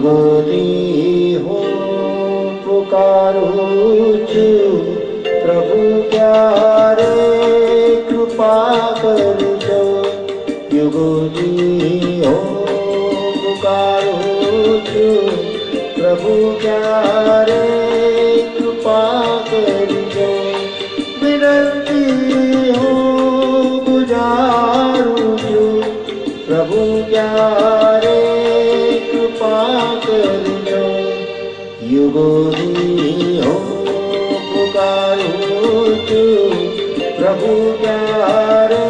युगोदी हो पुकारूं છું પ્રભુ ક્યારે કૃપા કરજો યુગોદી હો પુકારું છું પ્રભુ ક્યારે કૃપા કરજો વિનંતી હું ગુજારું છું પ્રભુ ક્યારે કૃપા કરજો યુગોદી હો પુકારું છું પ્રભુ ક્યારે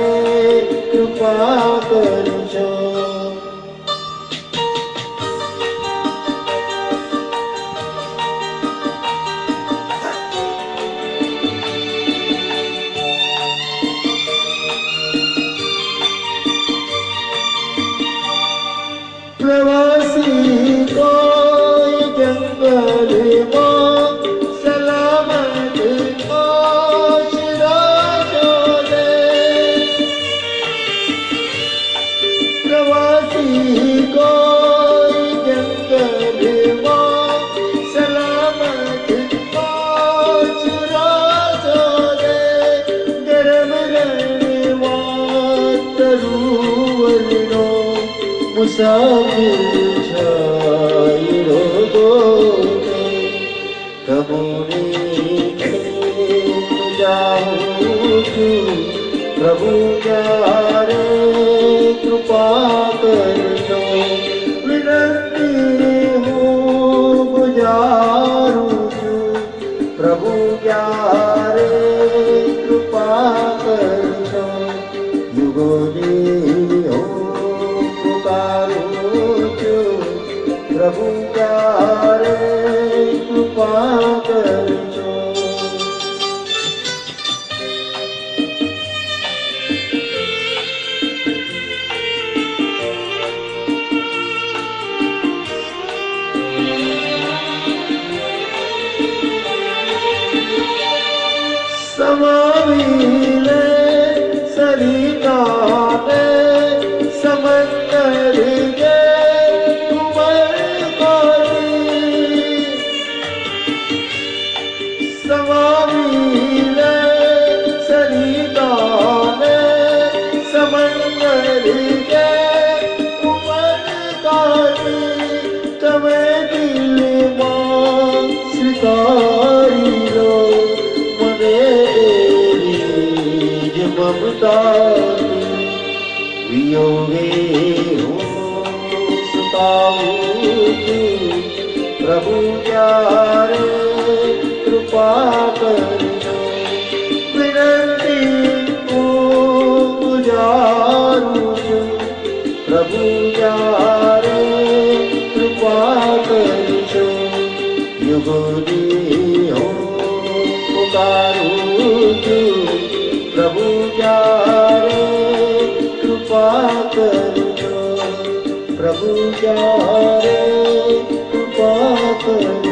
કૃપા કરજો प्रवासी कोई जंगल में सलामत आश्रय दे प्रवासी कोई जंगल में सलामत आश्रय दे गरम रणवात तरुवनो मुसाफिर छायरो गोते कमुनी खेत जाऊं છું प्रभु ક્યારે કૃપા કરજો વિનંતી હું ગુજારું છું પ્રભુ ક્યારે કૃપા કરજો યુગોની હો પુકારું છું પ્રભુ ક્યારે કૃપા કરજો समावीले सरिताने समंदर के उमर कोरी समावीले सरिताने समंदर के उमर कोरी तमे दिल में स्वीकारी लो ममतानी वियोगे हूँ सुताऊं છું प्रभु ક્યારે કૃપા કરજો વિનંતી હું ગુજારું છું પ્રભુ ક્યારે કૃપા કરજો યુગોની હું પુકારું છું प्रभु ક્યારે કૃપા કરજો પ્રભુ ક્યારે કૃપા કરજો